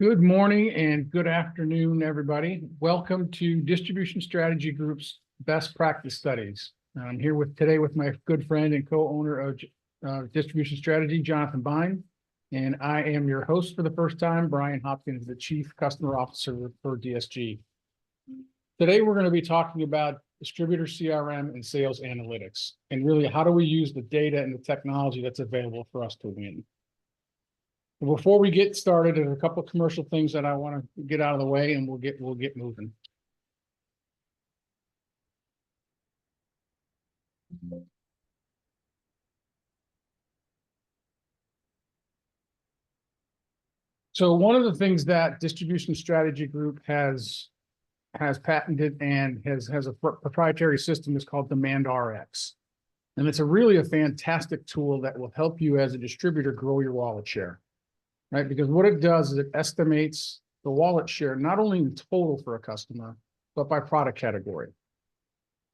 Good morning and good afternoon, everybody. Welcome to Distribution Strategy Group's Best Practice Studies. I'm here today with my good friend and co-owner of Distribution Strategy, Jonathan Bein, and I am your host for the first time, Brian Hopkins, the Chief Customer Officer for DSG. Today, we're going to be talking about distributor CRM and sales analytics, and really how do we use the data and the technology that's available for us to win. Before we get started, there's a couple of commercial things that I want to get out of the way, and we'll get moving. So one of the things that Distribution Strategy Group has patented and has a proprietary system is called Demand RX. And it's really a fantastic tool that will help you as a distributor grow your wallet share. Right? Because what it does is it estimates the wallet share, not only in total for a customer, but by product category.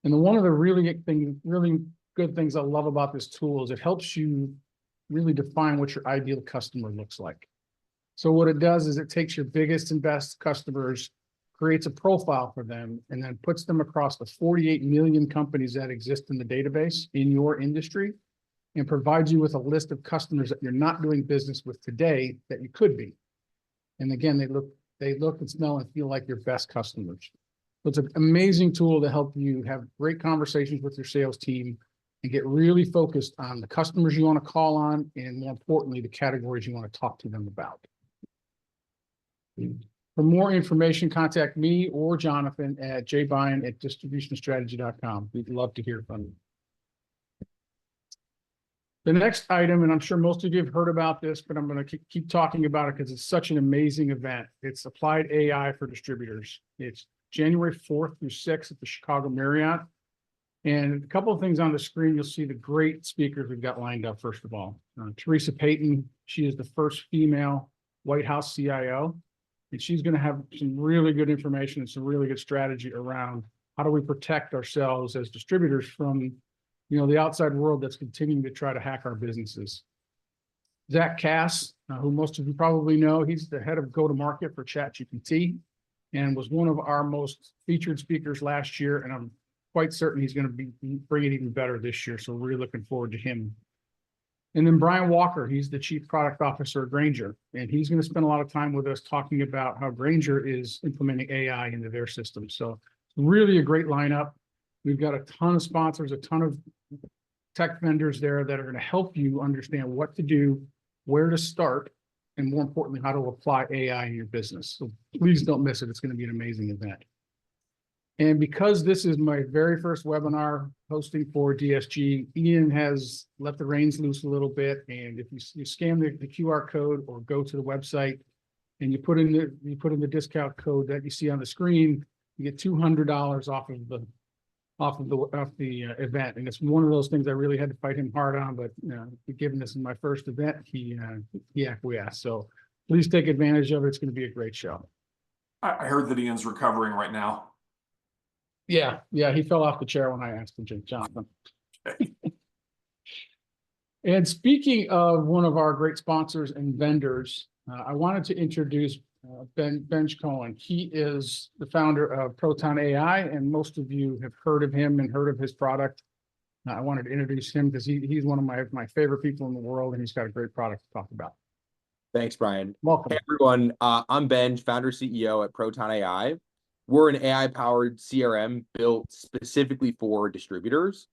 And one of the really good things I love about this tool is it helps you really define what your ideal customer looks like. So what it does is it takes your biggest and best customers, creates a profile for them, and then puts them across the 48 million companies that exist in the database in your industry, and provides you with a list of customers that you're not doing business with today that you could be. And again, they look and smell and feel like your best customers. So it's an amazing tool to help you have great conversations with your sales team and get really focused on the customers you want to call on, and more importantly, the categories you want to talk to them about. For more information, contact me or Jonathan at jbein@distributionstrategy.com. We'd love to hear from you. The next item, and I'm sure most of you have heard about this, but I'm going to keep talking about it because it's such an amazing event. It's Applied AI for Distributors. It's January 4th through 6th at the Chicago Marriott. And a couple of things on the screen, you'll see the great speakers we've got lined up, first of all. Teresa Payton, she is the first female White House CIO. And she's going to have some really good information and some really good strategy around how do we protect ourselves as distributors from the outside world that's continuing to try to hack our businesses. Zach Cass, who most of you probably know, he's the head of go-to-market for ChatGPT and was one of our most featured speakers last year. And I'm quite certain he's going to bring it even better this year. So we're really looking forward to him. And then Brian Walker, he's the Chief Product Officer at Grainger. And he's going to spend a lot of time with us talking about how Grainger is implementing AI into their system. So really a great lineup. We've got a ton of sponsors, a ton of tech vendors there that are going to help you understand what to do, where to start, and more importantly, how to apply AI in your business. So please don't miss it. It's going to be an amazing event. And because this is my very first webinar hosting for DSG, Ian has let the reins loose a little bit. And if you scan the QR code or go to the website and you put in the discount code that you see on the screen, you get $200 off the event. And it's one of those things I really had to fight him hard on, but given this is my first event, he acquiesced. So please take advantage of it. It's going to be a great show. I heard that Ian's recovering right now. Yeah, he fell off the chair when I asked him, Jonathan. And speaking of one of our great sponsors and vendors, I wanted to introduce Ben Cohen. He is the founder of Proton AI, and most of you have heard of him and heard of his product. I wanted to introduce him because he's one of my favorite people in the world, and he's got a great product to talk about. Thanks, Brian. Welcome. Hey, everyone. I'm Ben, founder CEO at Proton AI. We're an AI-powered CRM built specifically for distributors.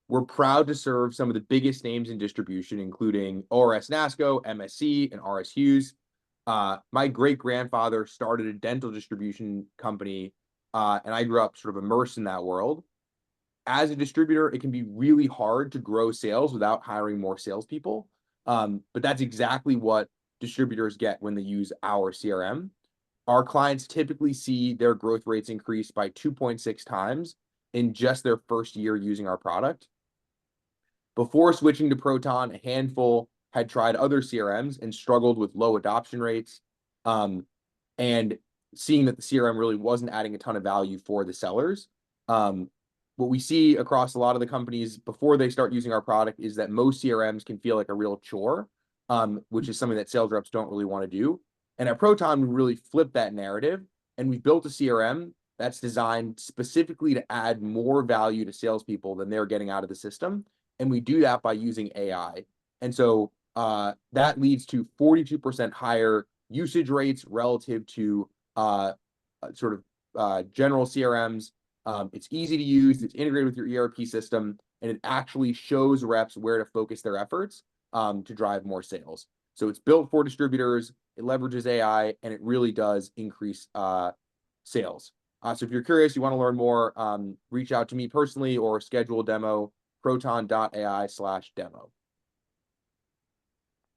We're proud to serve some of the biggest names in distribution, including ORS NASCO, MSC, and RS Hughes. My great-grandfather started a dental distribution company, and I grew up sort of immersed in that world. As a distributor, it can be really hard to grow sales without hiring more salespeople. But that's exactly what distributors get when they use our CRM. Our clients typically see their growth rates increase by 2.6 times in just their first year using our product. Before switching to Proton, a handful had tried other CRMs and struggled with low adoption rates, and seeing that the CRM really wasn't adding a ton of value for the sellers. What we see across a lot of the companies before they start using our product is that most CRMs can feel like a real chore, which is something that sales reps don't really want to do. And at Proton, we really flipped that narrative, and we built a CRM that's designed specifically to add more value to salespeople than they're getting out of the system. And we do that by using AI. And so that leads to 42% higher usage rates relative to general CRMs. It's easy to use, it's integrated with your ERP system, and it actually shows reps where to focus their efforts to drive more sales. So it's built for distributors, it leverages AI, and it really does increase sales. So if you're curious, you want to learn more, reach out to me personally or schedule a demo, proton.ai/demo.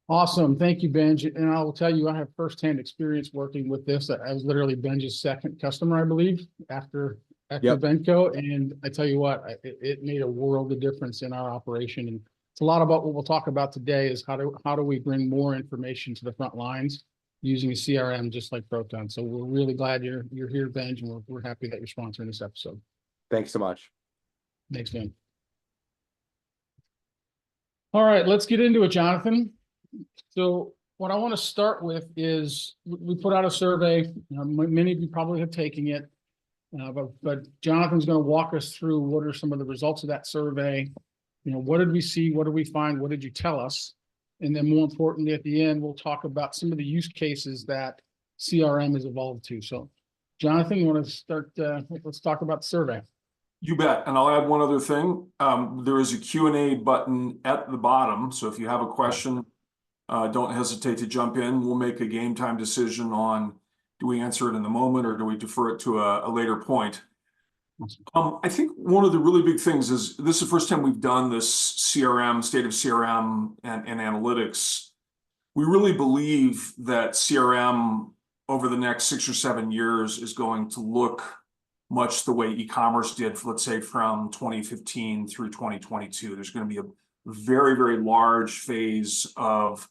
Awesome. Thank you, Benj. And I will tell you, I have firsthand experience working with this. I was literally Benj's second customer, I believe, after Venco. And I tell you what, it made a world of difference in our operation. And it's a lot about what we'll talk about today is how do we bring more information to the front lines using a CRM just like Proton. So we're really glad you're here, Benj, and we're happy that you're sponsoring this episode. Thanks so much. Thanks, Ben. All right, let's get into it, Jonathan. So what I want to start with is we put out a survey. Many of you probably have taken it, but Jonathan's going to walk us through what are some of the results of that survey. What did we see? What did we find? What did you tell us? And then more importantly, at the end, we'll talk about some of the use cases that CRM has evolved to. So Jonathan, you want to start? Let's talk about the survey. You bet. And I'll add one other thing. There is a Q&A button at the bottom. So if you have a question, don't hesitate to jump in. We'll make a game time decision on, do we answer it in the moment or do we defer it to a later point? I think one of the really big things is this is the first time we've done this CRM, state of CRM and analytics. We really believe that CRM over the next 6 or 7 years is going to look much the way e-commerce did, let's say from 2015 through 2022. There's going to be a very, very large phase of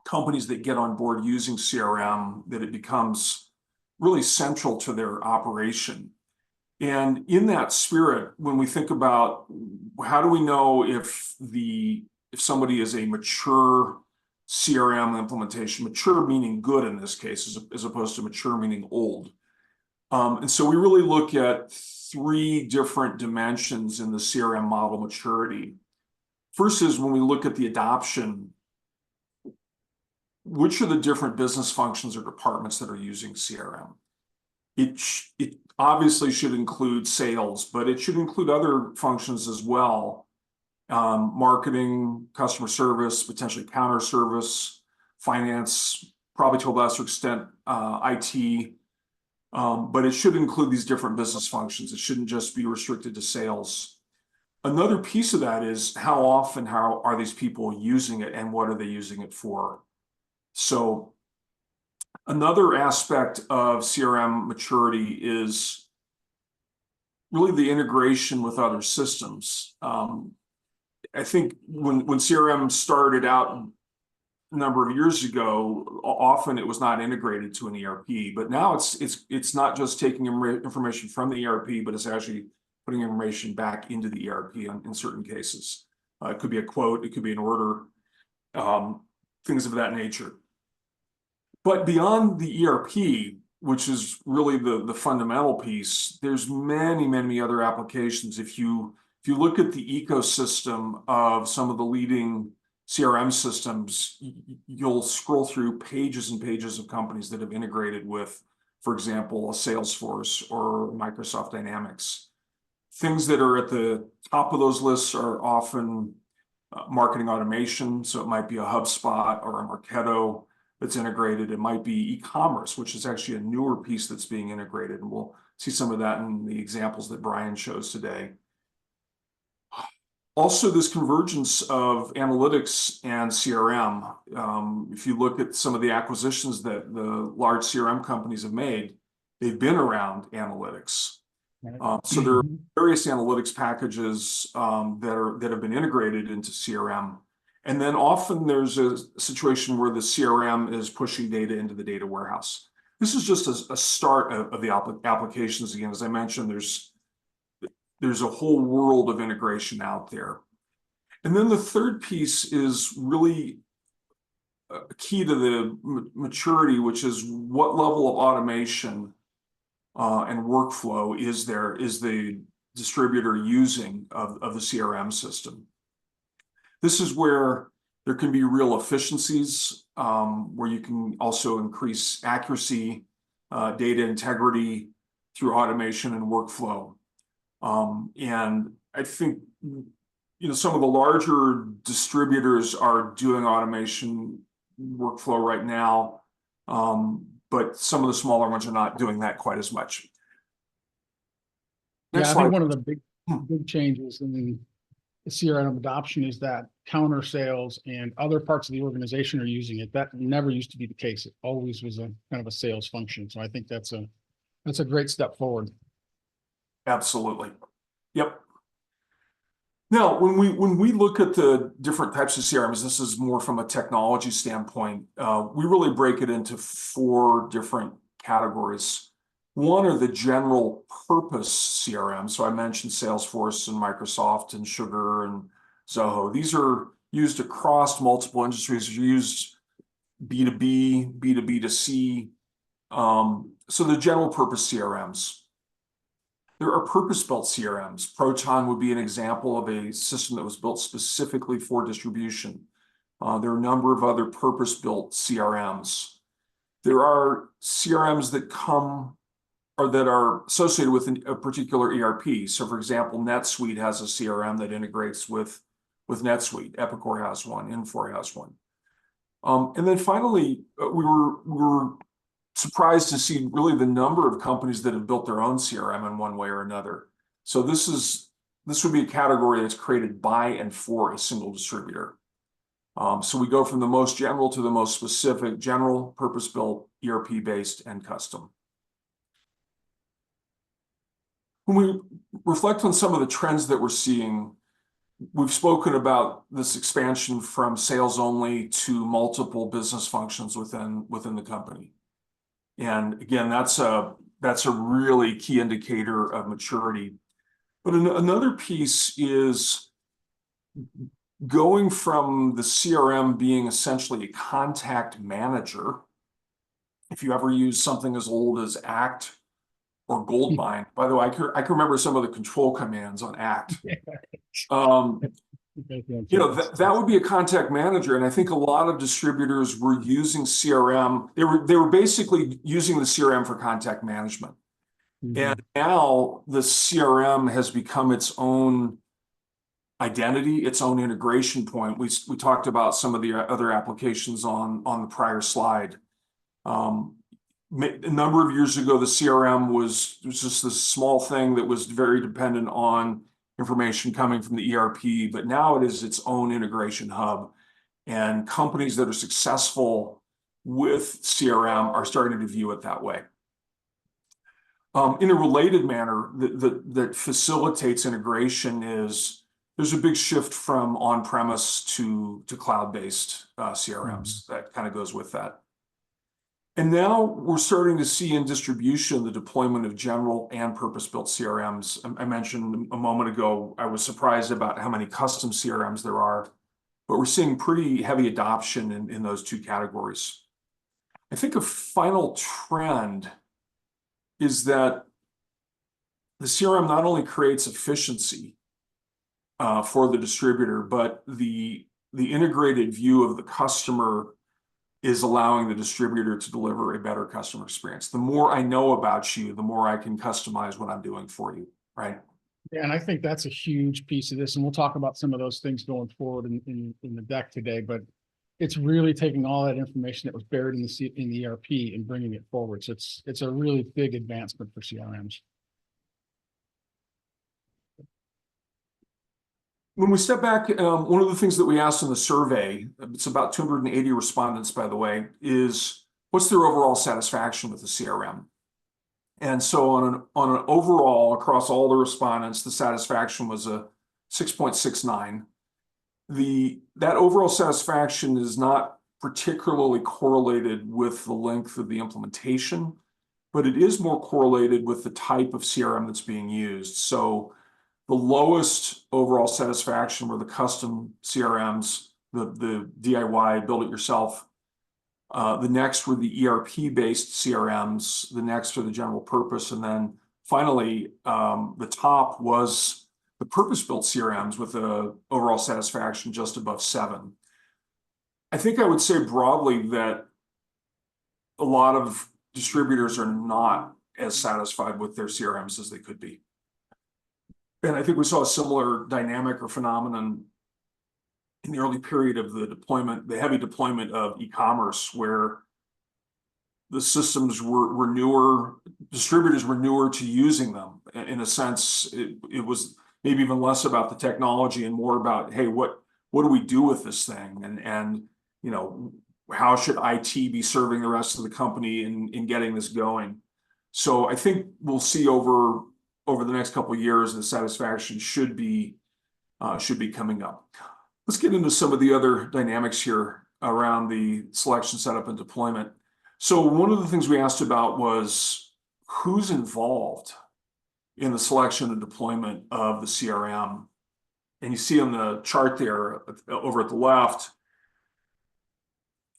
companies that get on board using CRM, that it becomes really central to their operation. And in that spirit, when we think about how do we know if somebody is a mature CRM implementation, mature meaning good in this case, as opposed to mature meaning old. And so we really look at 3 different dimensions in the CRM model maturity. First is when we look at the adoption, which are the different business functions or departments that are using CRM? It obviously should include sales, but it should include other functions as well. Marketing, customer service, potentially counter service, finance, probably to a lesser extent, IT. But it should include these different business functions. It shouldn't just be restricted to sales. Another piece of that is how often are these people using it and what are they using it for? So another aspect of CRM maturity is really the integration with other systems. I think when CRM started out a number of years ago, often it was not integrated to an ERP, but now it's not just taking information from the ERP, but it's actually putting information back into the ERP in certain cases. It could be a quote, it could be an order, things of that nature. But beyond the ERP, which is really the fundamental piece, there's many, many other applications. If you look at the ecosystem of some of the leading CRM systems, you'll scroll through pages and pages of companies that have integrated with, for example, a Salesforce or Microsoft Dynamics. Things that are at the top of those lists are often marketing automation. So it might be a HubSpot or a Marketo that's integrated. It might be e-commerce, which is actually a newer piece that's being integrated. And we'll see some of that in the examples that Brian shows today. Also, this convergence of analytics and CRM. If you look at some of the acquisitions that the large CRM companies have made, they've been around analytics. So there are various analytics packages that have been integrated into CRM. And then often there's a situation where the CRM is pushing data into the data warehouse. This is just a start of the applications. Again, as I mentioned, there's a whole world of integration out there. And then the third piece is really a key to the maturity, which is what level of automation and workflow is the distributor using of the CRM system. This is where there can be real efficiencies, where you can also increase accuracy, data integrity through automation and workflow. And I think, some of the larger distributors are doing automation workflow right now, but some of the smaller ones are not doing that quite as much. Yeah, Next I slide. think one of the big changes in the CRM adoption is that counter sales and other parts of the organization are using it. That never used to be the case. It always was a kind of a sales function. So I think that's a great step forward. Absolutely. Yep. Now, when we look at the different types of CRMs, this is more from a technology standpoint. We really break it into 4 different categories. One are the general purpose CRM. So I mentioned Salesforce and Microsoft and Sugar and Zoho. These are used across multiple industries. They're used B2B, B2B2C. So the general purpose CRMs. There are purpose-built CRMs. Proton would be an example of a system that was built specifically for distribution. There are a number of other purpose-built CRMs. There are CRMs that come or that are associated with a particular ERP. So for example, NetSuite has a CRM that integrates with NetSuite. Epicor has one, Infor has one. And then finally, we were surprised to see really the number of companies that have built their own CRM in one way or another. So this would be a category that's created by and for a single distributor. So we go from the most general to the most specific: general, purpose-built, ERP-based, and custom. When we reflect on some of the trends that we're seeing, we've spoken about this expansion from sales only to multiple business functions within the company. And again, that's a really key indicator of maturity. But another piece is going from the CRM being essentially a contact manager. If you ever use something as old as ACT or Goldmine, by the way, I can remember some of the control commands on ACT. That would be a contact manager. And I think a lot of distributors were using CRM. They were basically using the CRM for contact management. And now the CRM has become its own identity, its own integration point. We talked about some of the other applications on the prior slide. A number of years ago, the CRM was just this small thing that was very dependent on information coming from the ERP, but now it is its own integration hub. And companies that are successful with CRM are starting to view it that way. In a related manner that facilitates integration is there's a big shift from on-premise to cloud-based CRMs. That kind of goes with that. And now we're starting to see in distribution the deployment of general and purpose-built CRMs. I mentioned a moment ago, I was surprised about how many custom CRMs there are, but we're seeing pretty heavy adoption in those 2 categories. I think a final trend is that the CRM not only creates efficiency for the distributor, but the integrated view of the customer is allowing the distributor to deliver a better customer experience. The more I know about you, the more I can customize what I'm doing for you, right? Yeah, and I think that's a huge piece of this, and we'll talk about some of those things going forward in the deck today. But it's really taking all that information that was buried in the ERP and bringing it forward. So it's a really big advancement for CRMs. When we step back, one of the things that we asked in the survey, it's about 280 respondents, by the way, is what's their overall satisfaction with the CRM? And so on an overall, across all the respondents, the satisfaction was a 6.69. That overall satisfaction is not particularly correlated with the length of the implementation, but it is more correlated with the type of CRM that's being used. So the lowest overall satisfaction were the custom CRMs, the DIY, build it yourself The next were the ERP-based CRMs. The next are the general purpose. And then finally, the top was the purpose-built CRMs with a overall satisfaction just above 7. I think I would say broadly that a lot of distributors are not as satisfied with their CRMs as they could be. And I think we saw a similar dynamic or phenomenon in the early period of the deployment, the heavy deployment of e-commerce, where the systems were newer, distributors were newer to using them. In a sense, it was maybe even less about the technology and more about, hey, what do we do with this thing? And you know, how should IT be serving the rest of the company in getting this going? So I think we'll see over the next couple of years, the satisfaction should be coming up. Let's get into some of the other dynamics here around the selection, setup, and deployment. So one of the things we asked about was who's involved in the selection and deployment of the CRM. And you see on the chart there over at the left,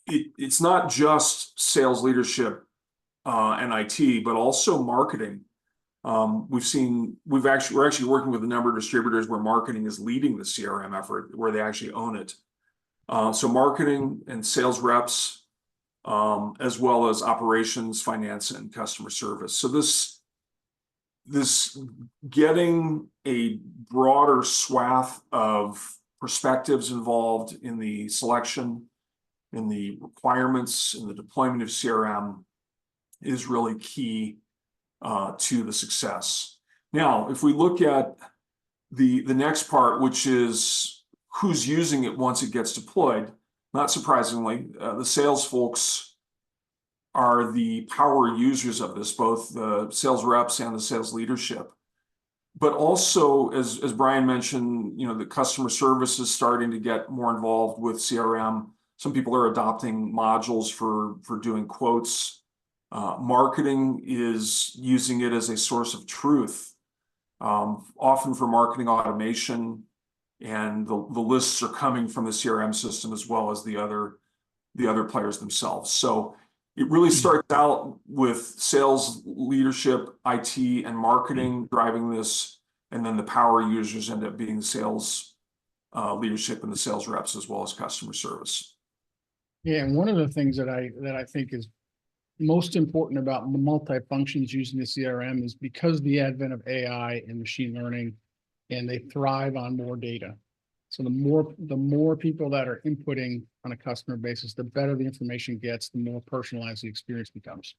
it's not just sales leadership and IT, but also marketing. We're actually working with a number of distributors where marketing is leading the CRM effort, where they actually own it. So marketing and sales reps, as well as operations, finance, and customer service. So this getting a broader swath of perspectives involved in the selection, in the requirements, in the deployment of CRM is really key to the success. Now, if we look at the next part, which is who's using it once it gets deployed, not surprisingly, the sales folks are the power users of this, both the sales reps and the sales leadership. But also, as Brian mentioned, you know, the customer service is starting to get more involved with CRM. Some people are adopting modules for doing quotes. Marketing is using it as a source of truth, often for marketing automation, and the lists are coming from the CRM system as well as the other players themselves. So it really starts out with sales leadership, IT, and marketing driving this, and then the power users end up being sales leadership and the sales reps as well as customer service. Yeah, and one of the things that I think is most important about multi-functions using the CRM is because the advent of AI and machine learning, and they thrive on more data. So the more people that are inputting on a customer basis, the better the information gets, the more personalized the experience becomes.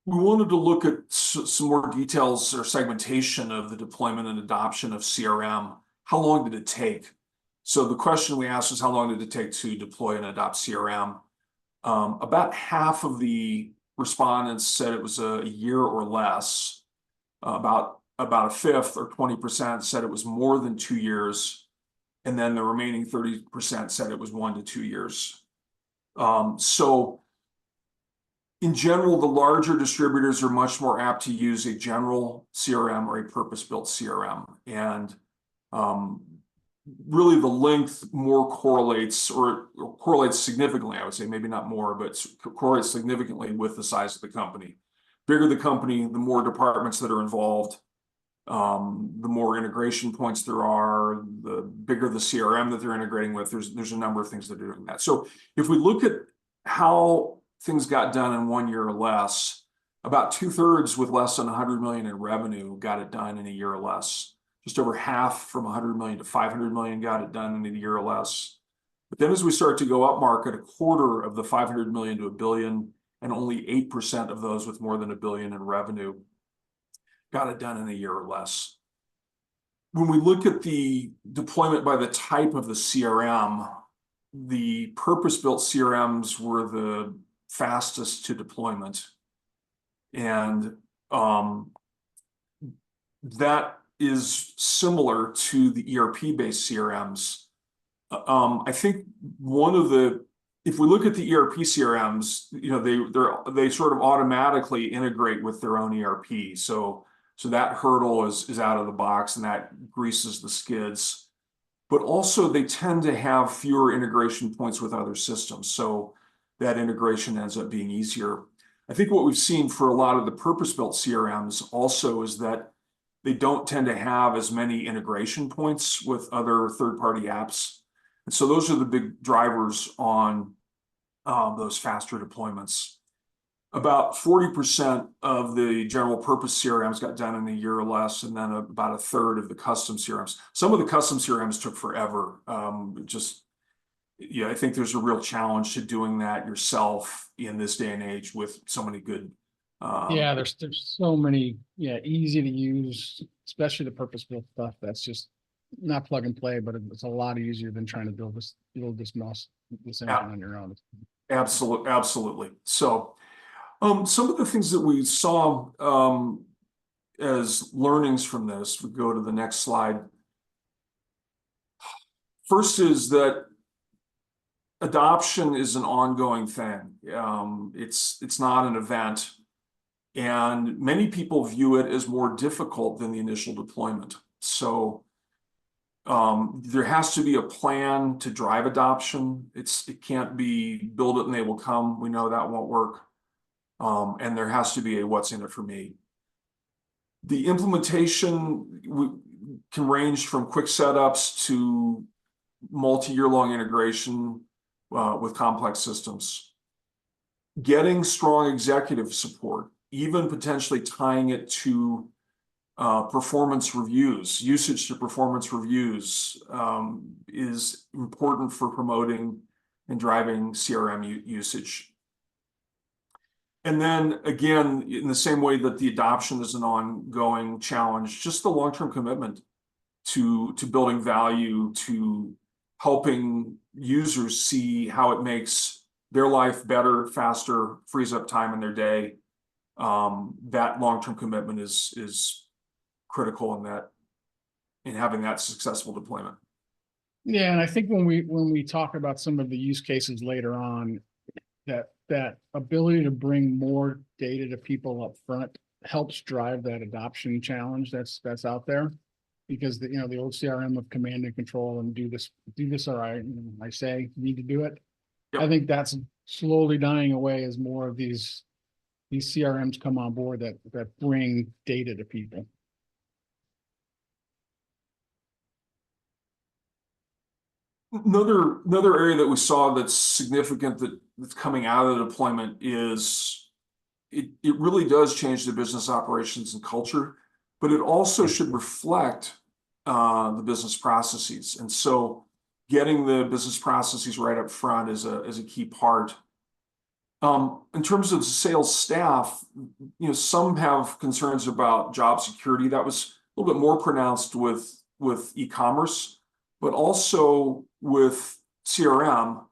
We wanted to look at some more details or segmentation of the deployment and adoption of CRM. How long did it take? So the question we asked was, how long did it take to deploy and adopt CRM? About half of the respondents said it was a year or less. About a fifth or 20% said it was more than 2 years. And then the remaining 30% said it was 1 to 2 years. So in general, the larger distributors are much more apt to use a general CRM or a purpose-built CRM. And really the length more correlates or correlates significantly, I would say, maybe not more, but correlates significantly with the size of the company. Bigger the company, the more departments that are involved, the more integration points there are, the bigger the CRM that they're integrating with. There's a number of things that are doing that. So if we look at how things got done in 1 year or less, about 2/3 with less than 100 million in revenue got it done in a year or less. Just over half from 100 million to 500 million got it done in a year or less. But then as we start to go up market, a quarter of the 500 million to $1 billion, and only 8% of those with more than $1 billion in revenue got it done in a year or less. When we look at the deployment by the type of the CRM, the purpose-built CRMs were the fastest to deployment. And that is similar to the ERP-based CRMs. I think if we look at the ERP CRMs, you know, they sort of automatically integrate with their own ERP. So that hurdle is out of the box, and that greases the skids. but also they tend to have fewer integration points with other systems. So that integration ends up being easier. I think what we've seen for a lot of the purpose-built CRMs also is that they don't tend to have as many integration points with other third-party apps. And so those are the big drivers on those faster deployments. About 40% of the general purpose CRMs got done in a year or less, and then about a third of the custom CRMs. Some of the custom CRMs took forever. I think there's a real challenge to doing that yourself in this day and age with so many good. Yeah, there's so many, easy to use, especially the purpose-built stuff. That's just not plug and play, but it's a lot easier than trying to build this engine on your own. Absolutely. So, some of the things that we saw as learnings from this, we go to the next slide. First is that adoption is an ongoing thing. It's not an event, and many people view it as more difficult than the initial deployment. So there has to be a plan to drive adoption. It can't be build it and they will come. We know that won't work. And there has to be a what's in it for me. The implementation can range from quick setups to multi-year long integration with complex systems. Getting strong executive support, even potentially tying it to performance reviews, usage to performance reviews, is important for promoting and driving CRM usage. And then again, in the same way that the adoption is an ongoing challenge, just the long-term commitment to building value, to helping users see how it makes their life better, faster, frees up time in their day. That long-term commitment is critical in having that successful deployment. Yeah, and I think when we talk about some of the use cases later on, that ability to bring more data to people up front helps drive that adoption challenge that's out there, because the old CRM of command and control and do this or I say you need to do it. Yep. I think that's slowly dying away as more of these CRMs come on board that bring data to people. Another area that we saw that's significant that's coming out of the deployment is it really does change the business operations and culture, but it also should reflect the business processes. And so getting the business processes right up front is a key part. In terms of the sales staff, some have concerns about job security. That was a little bit more pronounced with e-commerce, but also with CRM.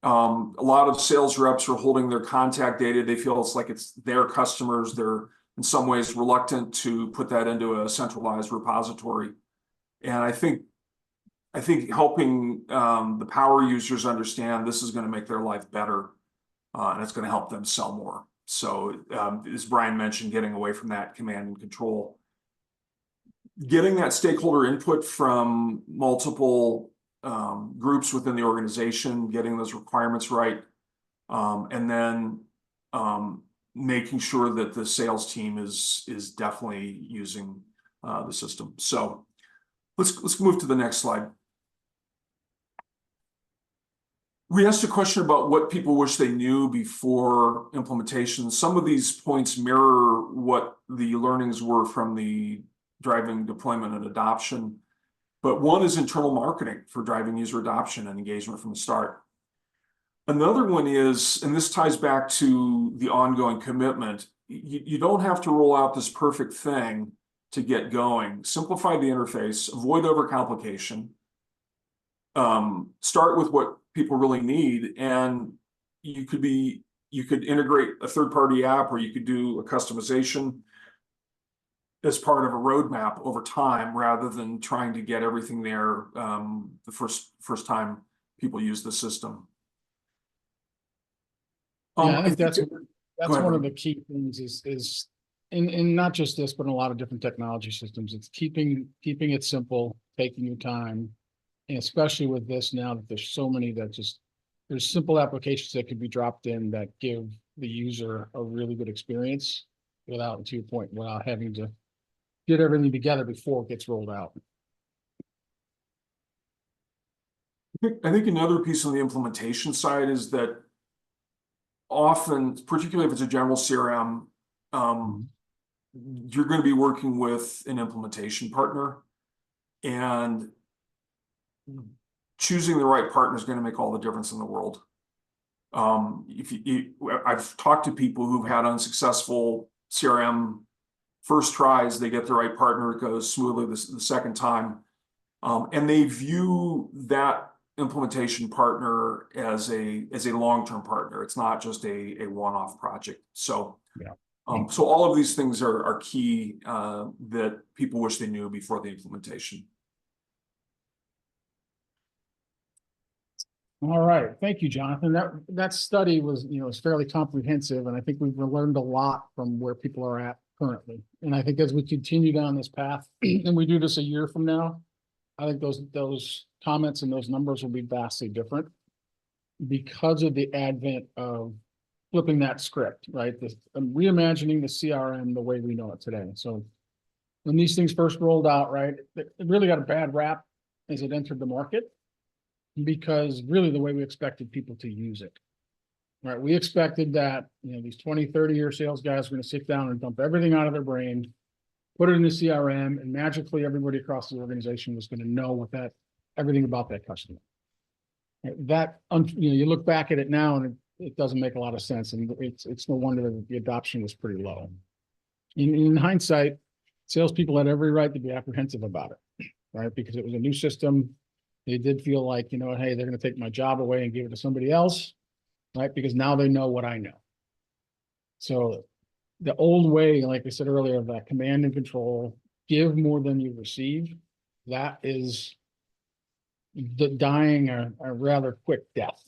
A lot of sales reps are holding their contact data. They feel it's like it's their customers. They're in some ways reluctant to put that into a centralized repository. And I think helping the power users understand this is going to make their life better, and it's going to help them sell more. So as Brian mentioned, getting away from that command and control, getting that stakeholder input from multiple groups within the organization, getting those requirements right, and then making sure that the sales team is definitely using the system. So let's move to the next slide. We asked a question about what people wish they knew before implementation. Some of these points mirror what the learnings were from the driving deployment and adoption, but one is internal marketing for driving user adoption and engagement from the start. Another one is, and this ties back to the ongoing commitment, you don't have to roll out this perfect thing to get going. Simplify the interface, avoid overcomplication, start with what people really need, and you could integrate a third-party app, or you could do a customization as part of a roadmap over time, rather than trying to get everything there the first time people use the system. I think that's one of the key things is in not just this, but in a lot of different technology systems. It's keeping it simple, taking your time, And especially with this now that there's so many that just, there's simple applications that could be dropped in that give the user a really good experience without, to your point, without having to get everything together before it gets rolled out. I think another piece on the implementation side is that often, particularly if it's a general CRM, you're going to be working with an implementation partner, and choosing the right partner is going to make all the difference in the world. I've talked to people who've had unsuccessful CRM first tries, they get the right partner, it goes smoothly the second time. And they view that implementation partner as a long-term partner. It's not just a one-off project. So, so all of these things are key that people wish they knew before the implementation. All right, thank you, Jonathan. That study was, was fairly comprehensive, and I think we've learned a lot from where people are at currently. And I think as we continue down this path, and we do this a year from now, I think those comments and those numbers will be vastly different because of the advent of flipping that script, right? Reimagining the CRM the way we know it today. So when these things first rolled out, right, it really got a bad rap as it entered the market, because really the way we expected people to use it, right? We expected that, these 20, 30-year sales guys were going to sit down and dump everything out of their brain, put it in the CRM, and magically everybody across the organization was going to know everything about that customer. You look back at it now and it doesn't make a lot of sense. And it's no wonder that the adoption was pretty low. In hindsight, salespeople had every right to be apprehensive about it, right? Because it was a new system. They did feel like, hey, they're going to take my job away and give it to somebody else, right? Because now they know what I know. So the old way, like I said earlier, of that command and control, give more than you receive, that is dying a rather quick death,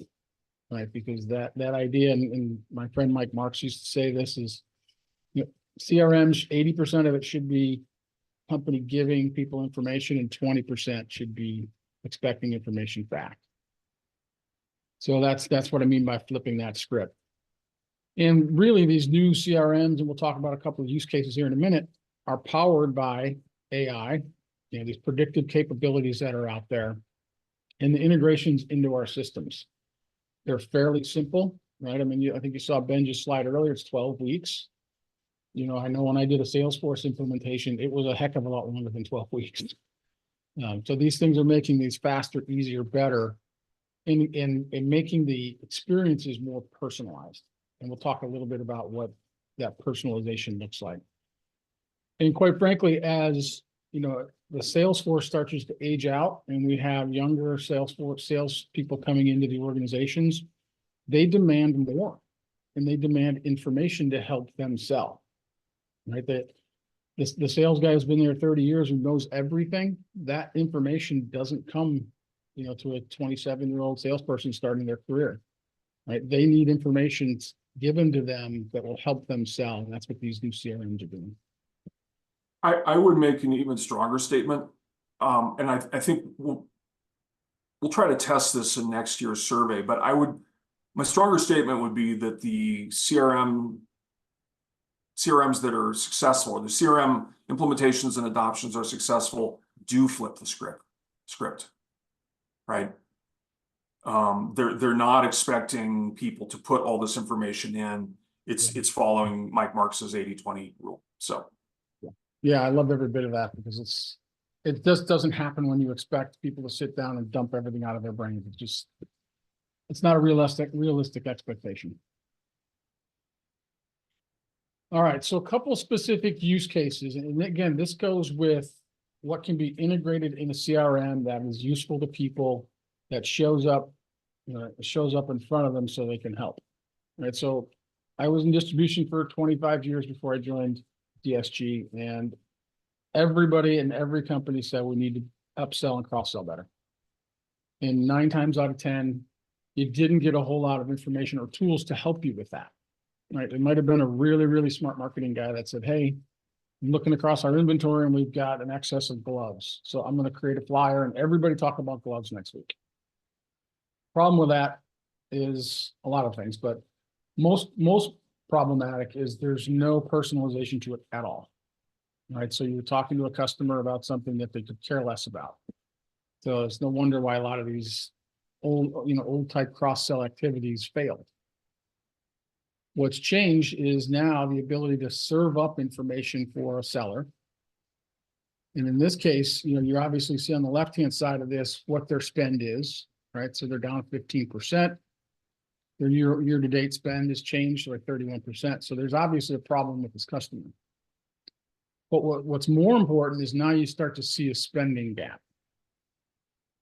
right? Because that idea, and my friend Mike Marks used to say this, is CRMs, 80% of it should be company giving people information, and 20% should be expecting information back. So that's what I mean by flipping that script. And really, these new CRMs, and we'll talk about a couple of use cases here in a minute, are powered by AI, these predictive capabilities that are out there, and the integrations into our systems. They're fairly simple, right? I mean, I think you saw Ben just slide earlier, it's 12 weeks. I know when I did a Salesforce implementation, it was a heck of a lot longer than 12 weeks. So these things are making these faster, easier, better, and making the experiences more personalized. And we'll talk a little bit about what that personalization looks like. And quite frankly, as the Salesforce starts to age out and we have younger salespeople coming into the organizations, they demand more, and they demand information to help them sell, right? The sales guy who's been there 30 years and knows everything, that information doesn't come, to a 27-year-old salesperson starting their career, right? They need information given to them that will help them sell. And that's what these new CRMs are doing. I would make an even stronger statement. And I think we'll try to test this in next year's survey, but my stronger statement would be that the CRMs that are successful, or the CRM implementations and adoptions are successful, do flip the script, right? They're not expecting people to put all this information in. It's following Mike Marks's 80-20 rule. So, yeah, I love every bit of that, because it just doesn't happen when you expect people to sit down and dump everything out of their brain. It's not a realistic expectation. All right, so a couple specific use cases, and again, this goes with what can be integrated in a CRM that is useful to people, that shows up in front of them so they can help. Right. So I was in distribution for 25 years before I joined DSG, and everybody in every company said we need to upsell and cross-sell better. And 9 times out of 10, you didn't get a whole lot of information or tools to help you with that. Right. It might have been a really, really smart marketing guy that said, hey, looking across our inventory and we've got an excess of gloves. So I'm going to create a flyer and everybody talk about gloves next week. Problem with that is a lot of things, but most problematic is there's no personalization to it at all. Right. So you're talking to a customer about something that they could care less about. So it's no wonder why a lot of these old type cross-sell activities failed. What's changed is now the ability to serve up information for a seller. And in this case, you obviously see on the left-hand side of this what their spend is, right? So they're down 15%. Their year-to-date spend has changed to like 31%. So there's obviously a problem with this customer. But what's more important is now you start to see a spending gap.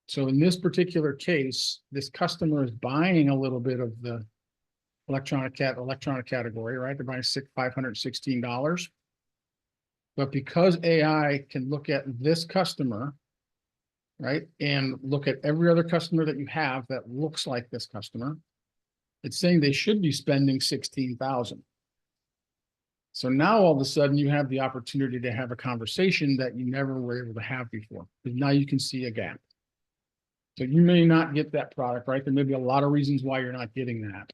So in this particular case, this customer is buying a little bit of the electronic category, right? They're buying $516. But because AI can look at this customer, right, and look at every other customer that you have that looks like this customer, it's saying they should be spending $16,000. So now all of a sudden you have the opportunity to have a conversation that you never were able to have before, because now you can see a gap. So you may not get that product, right? There may be a lot of reasons why you're not getting that,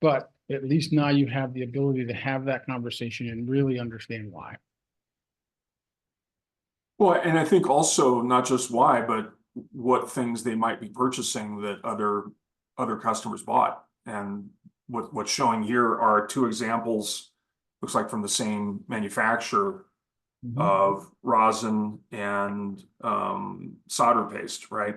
but at least now you have the ability to have that conversation and really understand why. Well, and I think also not just why, but what things they might be purchasing that other customers bought. And what's showing here are two examples, looks like from the same manufacturer, of rosin and solder paste, right?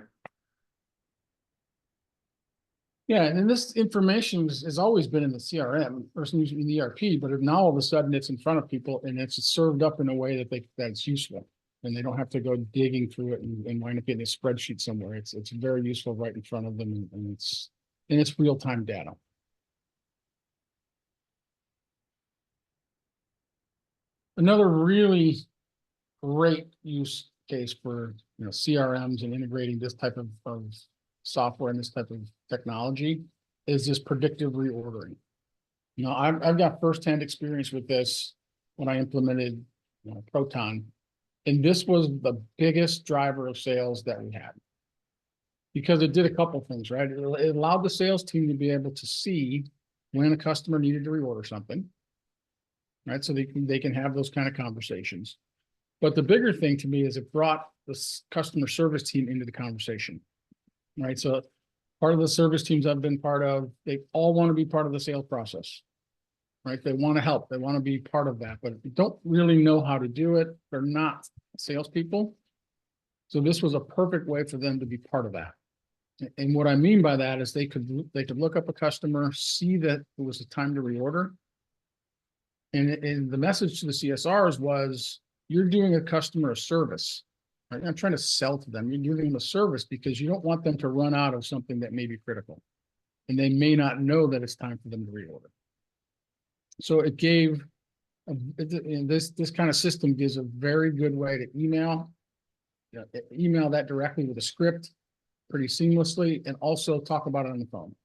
Yeah, and this information has always been in the CRM, or in the ERP, but now all of a sudden it's in front of people and it's served up in a way that's useful, and they don't have to go digging through it and wind up getting a spreadsheet somewhere. It's very useful right in front of them, and it's real-time data. Another really great use case for CRMs and integrating this type of software and this type of technology is this predictive reordering. I've got firsthand experience with this when I implemented Proton, and this was the biggest driver of sales that we had, because it did a couple things, right? It allowed the sales team to be able to see when a customer needed to reorder something, right? So they can have those kind of conversations. But the bigger thing to me is it brought the customer service team into the conversation, right? So part of the service teams I've been part of, they all want to be part of the sales process, right? They want to help. They want to be part of that, but they don't really know how to do it. They're not salespeople. So this was a perfect way for them to be part of that. And what I mean by that is they could look up a customer, see that it was a time to reorder. And the message to the CSRs was, you're doing a customer a service. Right? I'm trying to sell to them. You're doing them a service because you don't want them to run out of something that may be critical, and they may not know that it's time for them to reorder. So it gave this kind of system gives a very good way to email that directly with a script pretty seamlessly, and also talk about it on the phone.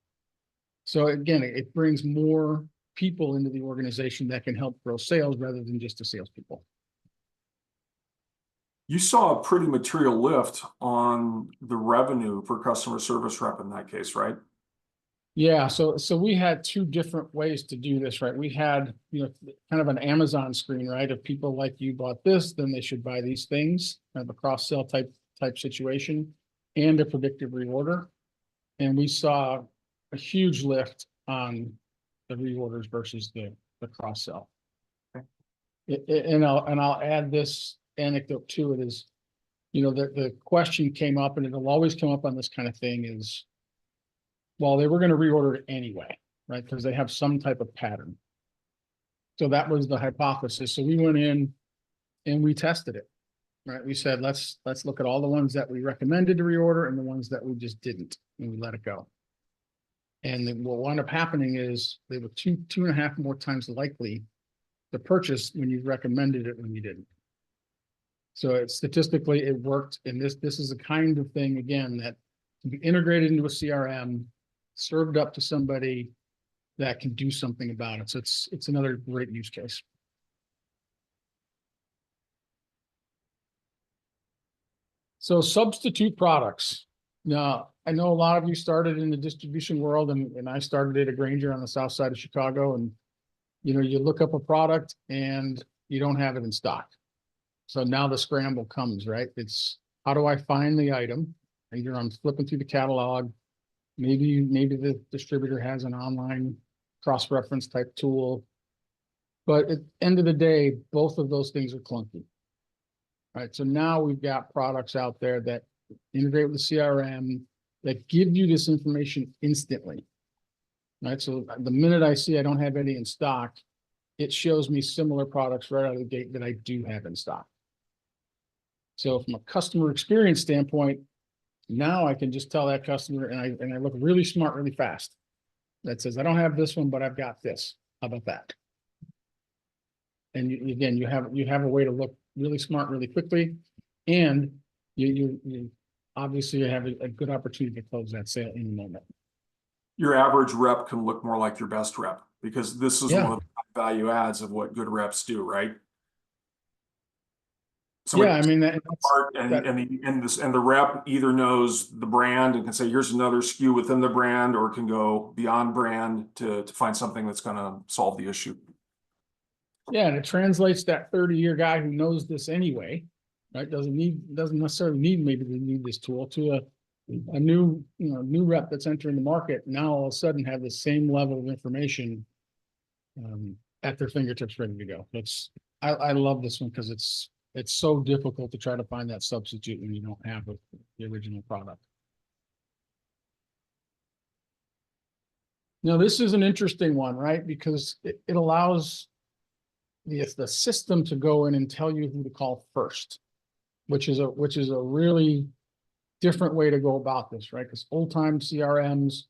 So again, it brings more people into the organization that can help grow sales rather than just the salespeople. You saw a pretty material lift on the revenue per customer service rep in that case, right? Yeah, so we had two different ways to do this, right? We had, kind of an Amazon screen, right? If people like you bought this, then they should buy these things, kind of a cross-sell type situation, and a predictive reorder. And we saw a huge lift on the reorders versus the cross-sell. Okay. And I'll add this anecdote to it is, the question came up, and it'll always come up on this kind of thing is, well, they were going to reorder it anyway, right? Because they have some type of pattern. So that was the hypothesis. So we went in and we tested it, right? We said, let's look at all the ones that we recommended to reorder and the ones that we just didn't, and we let it go. And then what wound up happening is they were two and a half more times likely to purchase when you recommended it when you didn't. So statistically it worked. And this is the kind of thing, again, that can be integrated into a CRM, served up to somebody that can do something about it. So it's another great use case. So substitute products. Now, I know a lot of you started in the distribution world and I started at a Granger on the south side of Chicago, and you look up a product and you don't have it in stock. So now the scramble comes, right? It's how do I find the item? Either I'm flipping through the catalog, maybe the distributor has an online cross-reference type tool. But at the end of the day, both of those things are clunky. Right. So now we've got products out there that integrate with the CRM that give you this information instantly. Right. So the minute I see I don't have any in stock, it shows me similar products right out of the gate that I do have in stock. So from a customer experience standpoint, now I can just tell that customer, and I look really smart, really fast. That says, I don't have this one, but I've got this. How about that? And again, you have a way to look really smart, really quickly, and you obviously have a good opportunity to close that sale in a moment. Your average rep can look more like your best rep, because this is one of the value adds of what good reps do, right? So yeah, I mean and the rep either knows the brand and can say, here's another SKU within the brand, or can go beyond brand to find something that's going to solve the issue. Yeah, and it translates that 30-year guy who knows this anyway, right? Doesn't necessarily need maybe to need this tool to a new rep that's entering the market. Now all of a sudden have the same level of information at their fingertips, ready to go. I love this one because it's so difficult to try to find that substitute when you don't have the original product. Now this is an interesting one, right? Because it allows the system to go in and tell you who to call first, which is a really different way to go about this, right? Because old time CRMs,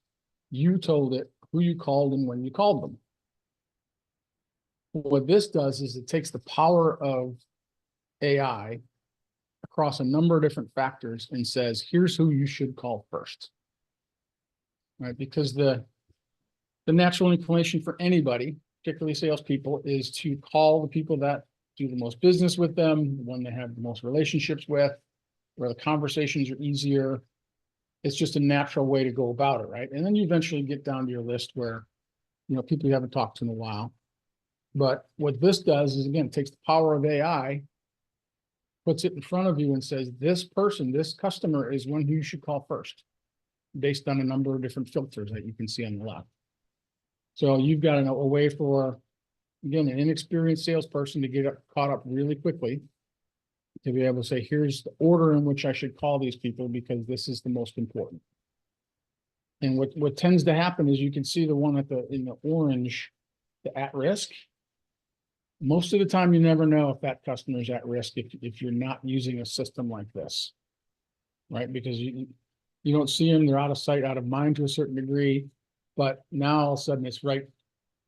you told it who you called and when you called them. What this does is it takes the power of AI across a number of different factors and says, here's who you should call first, right? Because the natural inclination for anybody, particularly salespeople, is to call the people that do the most business with them, the one they have the most relationships with, where the conversations are easier. It's just a natural way to go about it, right? And then you eventually get down to your list where, people you haven't talked to in a while. But what this does is, again, it takes the power of AI, puts it in front of you and says, this person, this customer is one who you should call first, based on a number of different filters that you can see on the left. So you've got a way for, again, an inexperienced salesperson to get caught up really quickly, to be able to say, here's the order in which I should call these people because this is the most important. And what tends to happen is you can see the one in the orange, the at risk. Most of the time, you never know if that customer is at risk if you're not using a system like this, right? Because you don't see them, they're out of sight, out of mind to a certain degree. But now all of a sudden it's right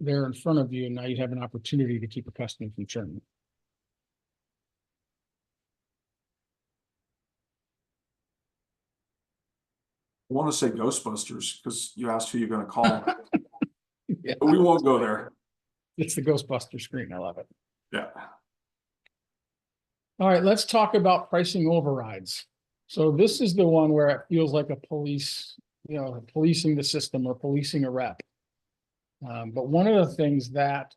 there in front of you, and now you have an opportunity to keep a customer from churning. I want to say Ghostbusters because you asked who you're going to call. Yeah. But we won't go there. It's the Ghostbuster screen. I love it. Yeah. All right, let's talk about pricing overrides. So this is the one where it feels like a police, policing the system or policing a rep. But one of the things that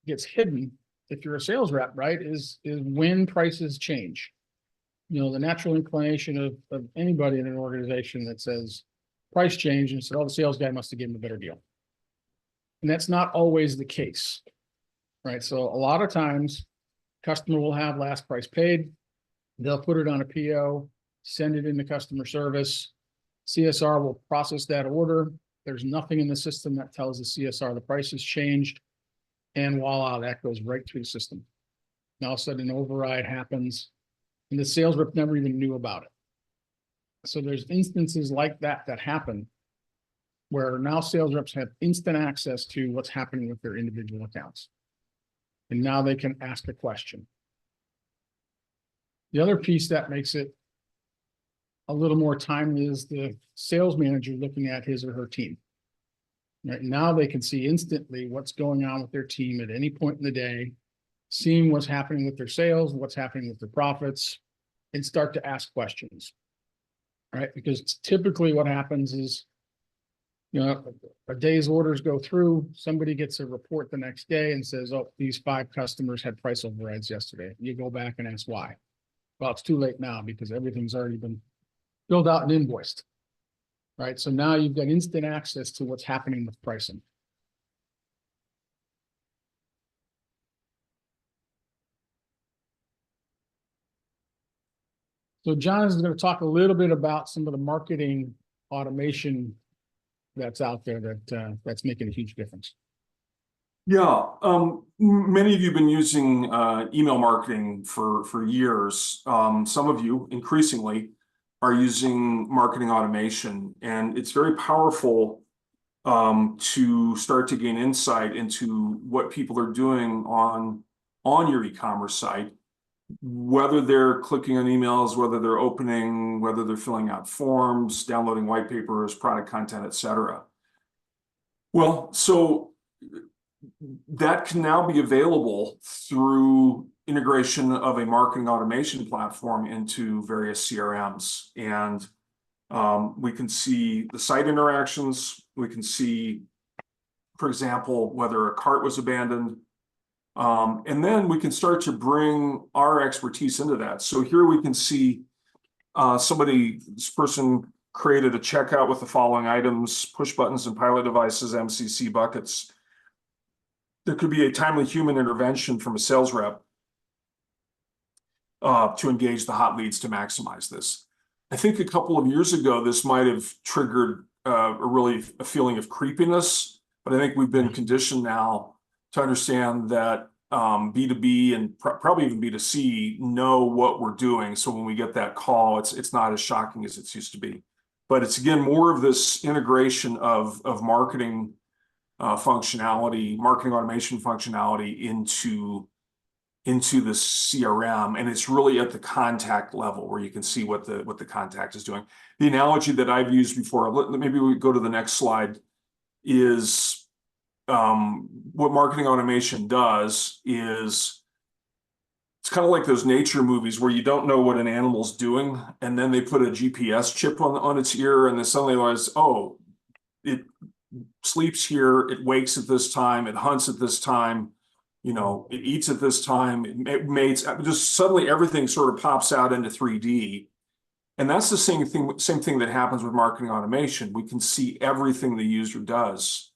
gets hidden if you're a sales rep, right, is when prices change. The natural inclination of anybody in an organization that says price change and said, oh, the sales guy must have given a better deal. And that's not always the case, right? So a lot of times customer will have last price paid. They'll put it on a PO, send it into customer service. CSR will process that order. There's nothing in the system that tells the CSR the price has changed. And voila, that goes right through the system. Now all of a sudden an override happens and the sales rep never even knew about it. So there's instances like that happen where now sales reps have instant access to what's happening with their individual accounts. And now they can ask a question. The other piece that makes it a little more timely is the sales manager looking at his or her team. Right now they can see instantly what's going on with their team at any point in the day, seeing what's happening with their sales, what's happening with their profits, and start to ask questions. Right? Because typically what happens is, a day's orders go through, somebody gets a report the next day and says, oh, these 5 customers had price overrides yesterday. You go back and ask why. Well, it's too late now because everything's already been filled out and invoiced. Right? So now you've got instant access to what's happening with pricing. So John is going to talk a little bit about some of the marketing automation that's out there that's making a huge difference. Yeah, many of you have been using email marketing for years. Some of you increasingly are using marketing automation, and it's very powerful to start to gain insight into what people are doing on your e-commerce site, whether they're clicking on emails, whether they're opening, whether they're filling out forms, downloading white papers, product content, etc. Well, so that can now be available through integration of a marketing automation platform into various CRMs. And we can see the site interactions. We can see, for example, whether a cart was abandoned. And then we can start to bring our expertise into that. So here we can see this person created a checkout with the following items: push buttons and pilot devices, MCC buckets. There could be a timely human intervention from a sales rep to engage the hot leads to maximize this. I think a couple of years ago, this might have triggered a feeling of creepiness, but I think we've been conditioned now to understand that B2B and probably even B2C know what we're doing. So when we get that call, it's not as shocking as it used to be. But it's, again, more of this integration of marketing functionality, marketing automation functionality into the CRM, and it's really at the contact level where you can see what the contact is doing. The analogy that I've used before, maybe we go to the next slide, is what marketing automation does is it's kind of like those nature movies where you don't know what an animal's doing, and then they put a GPS chip on its ear, and then suddenly realize, oh, it sleeps here, it wakes at this time, it hunts at this time, it eats at this time, it mates. Just suddenly everything sort of pops out into 3D. And that's the same thing that happens with marketing automation. We can see everything the user does.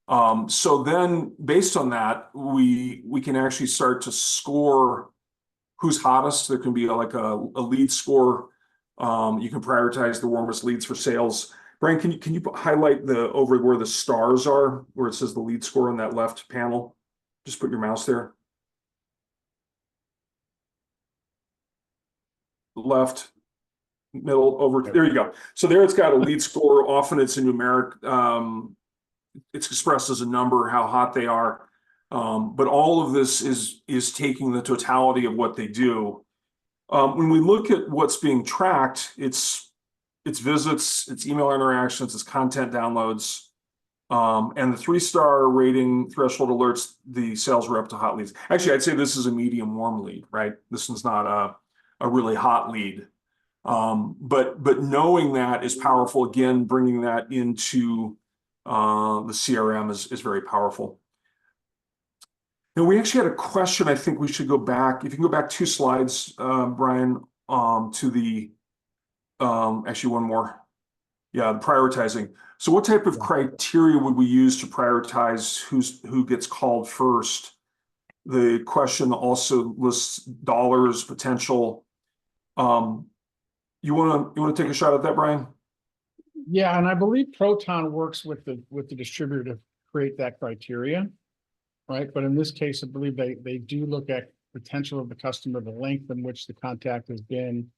So then based on that, we can actually start to score who's hottest. There can be like a lead score. You can prioritize the warmest leads for sales. Brian, can you highlight over where the stars are, where it says the lead score on that left panel? Just put your mouse there. Left, middle, over. There you go. So there it's got a lead score. Often it's a numeric. It's expressed as a number, how hot they are. But all of this is taking the totality of what they do. When we look at what's being tracked, it's visits, it's email interactions, it's content downloads, and the 3-star rating threshold alerts the sales rep to hot leads. Actually, I'd say this is a medium warm lead, right? This one's not a really hot lead. But knowing that is powerful. Again, bringing that into the CRM is very powerful. Now, we actually had a question. I think we should go back. If you can go back 2 slides, Brian, to the actually one more. Yeah, the prioritizing. So what type of criteria would we use to prioritize who gets called first? The question also lists dollars, potential. You want to take a shot at that, Brian? Yeah, and I believe Proton works with the distributor to create that criteria, right? But in this case, I believe they do look at potential of the customer, the length in which the contact has been,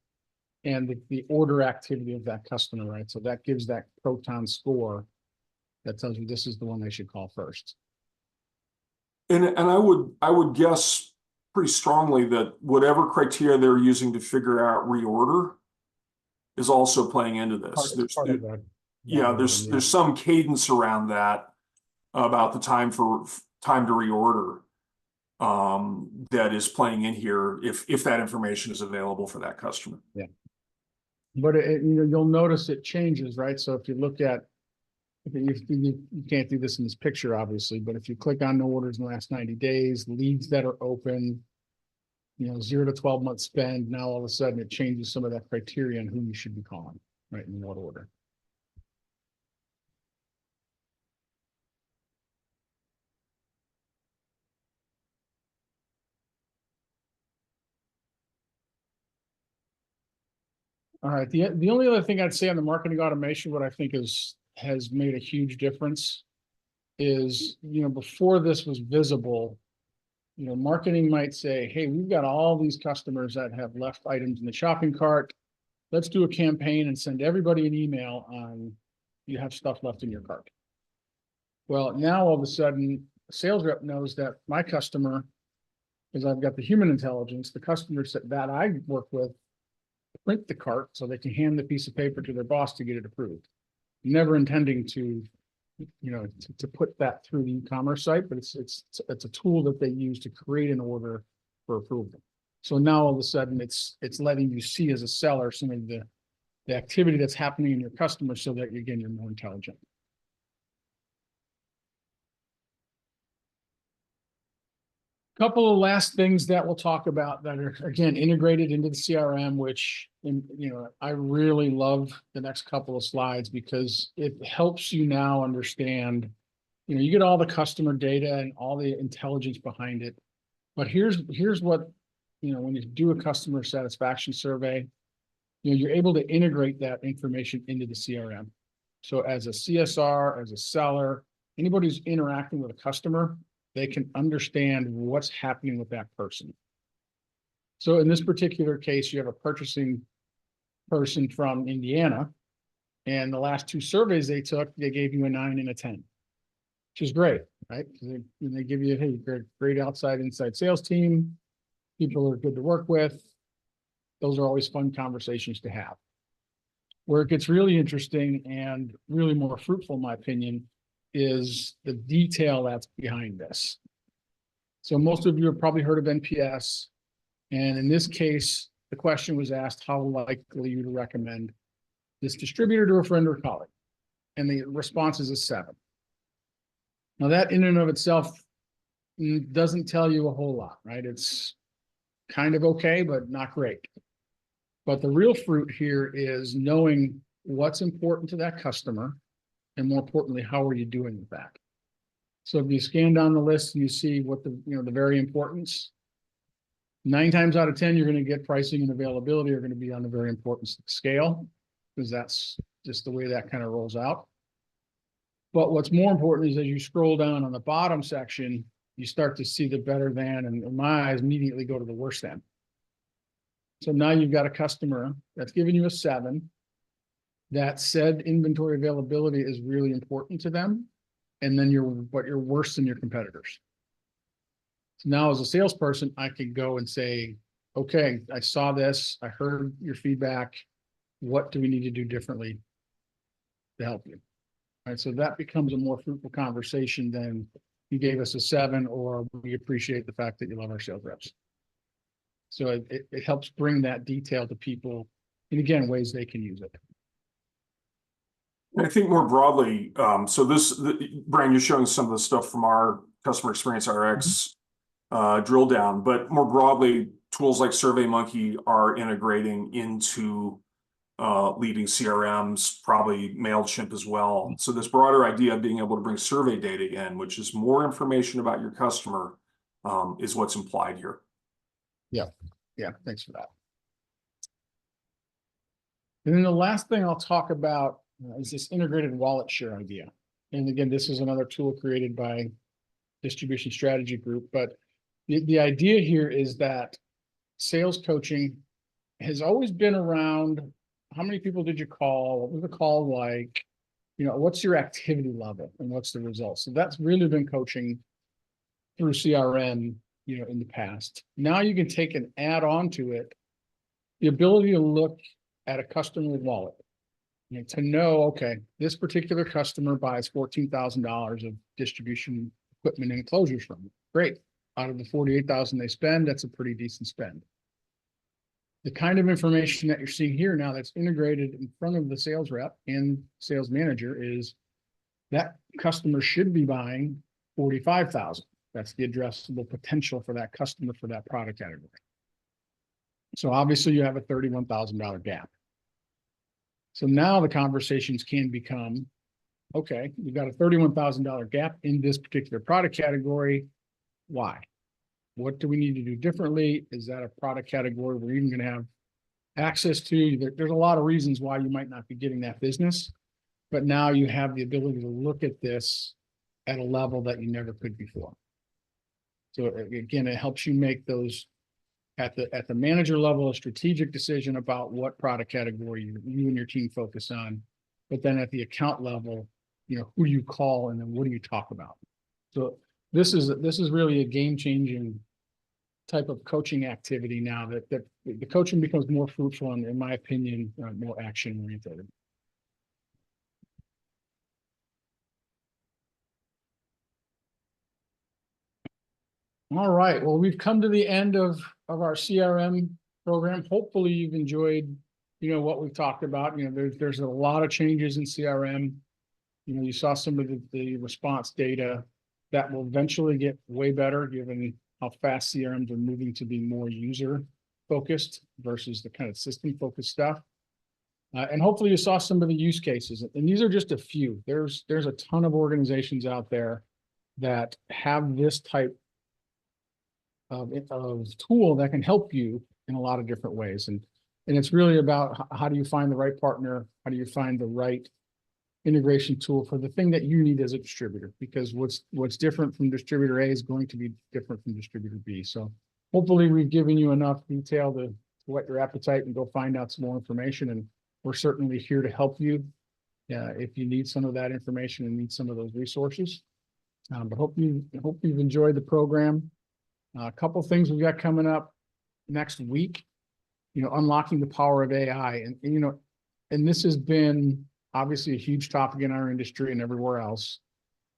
and the order activity of that customer, right? So that gives that Proton score that tells you this is the one they should call first. And I would guess pretty strongly that whatever criteria they're using to figure out reorder is also playing into this. There's some cadence around that about the time to reorder. that is playing in here if that information is available for that customer. But you'll notice it changes, right? So if you look at, you can't do this in this picture, obviously, but if you click on no orders in the last 90 days, leads that are open, 0 to 12 month spend, now all of a sudden it changes some of that criteria on who you should be calling, right? In what order. All right. The only other thing I'd say on the marketing automation, what I think has made a huge difference is, before this was visible, marketing might say, hey, we've got all these customers that have left items in the shopping cart. Let's do a campaign and send everybody an email on you have stuff left in your cart. Well, now all of a sudden, a sales rep knows that my customer, because I've got the human intelligence, the customers that I work with print the cart so they can hand the piece of paper to their boss to get it approved. Never intending to, to put that through the e-commerce site, but it's a tool that they use to create an order for approval. So now all of a sudden it's letting you see as a seller some of the activity that's happening in your customer so that you're more intelligent. Couple of last things that we'll talk about that are, again, integrated into the CRM, which, I really love the next couple of slides because it helps you now understand, you get all the customer data and all the intelligence behind it. But here's what, when you do a customer satisfaction survey, you're able to integrate that information into the CRM. So as a CSR, as a seller, anybody who's interacting with a customer, they can understand what's happening with that person. So in this particular case, you have a purchasing person from Indiana, and the last 2 surveys they took, they gave you a 9 and a 10, which is great, right? They give you, hey, you're a great inside sales team. People are good to work with. Those are always fun conversations to have. Where it gets really interesting and really more fruitful, in my opinion, is the detail that's behind this. So most of you have probably heard of NPS. And in this case, the question was asked, how likely you to recommend this distributor to a friend or colleague? And the response is a 7. Now that in and of itself doesn't tell you a whole lot, right? It's kind of okay, but not great. But the real fruit here is knowing what's important to that customer. And more importantly, how are you doing with that? So if you scan down the list and you see what the very importance, 9 times out of 10, you're going to get pricing and availability are going to be on the very important scale, because that's just the way that kind of rolls out. But what's more important is as you scroll down on the bottom section, you start to see the better than, and in my eyes, immediately go to the worse than. So now you've got a customer that's giving you a 7. That said, inventory availability is really important to them. And then you're worse than your competitors. So now as a salesperson, I can go and say, okay, I saw this, I heard your feedback. What do we need to do differently to help you? All right, so that becomes a more fruitful conversation than you gave us a 7, or we appreciate the fact that you love our sales reps. So it helps bring that detail to people, and again, ways they can use it. I think more broadly, so Brian, you're showing some of the stuff from our customer experience RX drill down, but more broadly, tools like SurveyMonkey are integrating into leading CRMs, probably MailChimp as well. So this broader idea of being able to bring survey data in, which is more information about your customer, is what's implied here. Yeah, thanks for that. And then the last thing I'll talk about is this integrated wallet share idea. And again, this is another tool created by Distribution Strategy Group. But the idea here is that sales coaching has always been around how many people did you call? What was the call like? What's your activity level and what's the result? So that's really been coaching through CRM, in the past. Now you can take and add on to it the ability to look at a customer wallet. To know, okay, this particular customer buys $14,000 of distribution equipment and enclosures from me. Great. out of the 48,000 they spend, that's a pretty decent spend. The kind of information that you're seeing here now that's integrated in front of the sales rep and sales manager is that customer should be buying 45,000. That's the addressable potential for that customer for that product category. So obviously you have a $31,000 gap. So now the conversations can become, okay, you've got a $31,000 gap in this particular product category. Why? What do we need to do differently? Is that a product category we're even going to have access to? There's a lot of reasons why you might not be getting that business, but now you have the ability to look at this at a level that you never could before. So again, it helps you make those at the manager level, a strategic decision about what product category you and your team focus on, but then at the account level, who do you call and then what do you talk about? So this is really a game-changing type of coaching activity now that the coaching becomes more fruitful and, in my opinion, more action-oriented. All right, well, we've come to the end of our CRM program. Hopefully you've enjoyed, what we've talked about. There's a lot of changes in CRM. You saw some of the response data that will eventually get way better given how fast CRMs are moving to be more user focused versus the kind of system focused stuff. And hopefully you saw some of the use cases, and these are just a few. There's a ton of organizations out there that have this type of tool that can help you in a lot of different ways. And it's really about how do you find the right partner? How do you find the right integration tool for the thing that you need as a distributor? Because what's different from distributor A is going to be different from distributor B. So hopefully we've given you enough detail to whet your appetite and go find out some more information. And we're certainly here to help you if you need some of that information and need some of those resources. But hope you've enjoyed the program. A couple things we've got coming up next week, unlocking the power of AI. And this has been obviously a huge topic in our industry and everywhere else,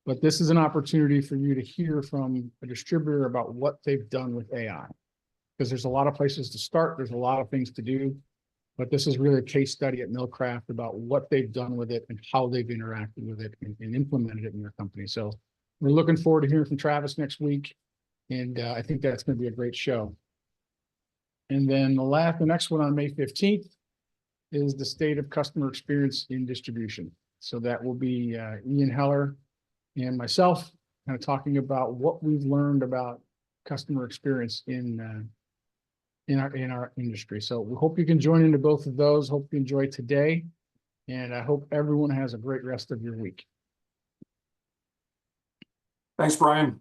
but this is an opportunity for you to hear from a distributor about what they've done with AI, because there's a lot of places to start. There's a lot of things to do, but this is really a case study at Millcraft about what they've done with it and how they've interacted with it and implemented it in their company. So we're looking forward to hearing from Travis next week. And I think that's going to be a great show. And then the next one on May 15th is the state of customer experience in distribution. So that will be Ian Heller and myself kind of talking about what we've learned about customer experience in our industry. So we hope you can join into both of those. Hope you enjoy today. And I hope everyone has a great rest of your week. Thanks, Brian.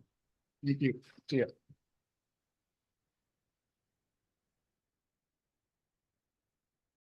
Thank you. See ya.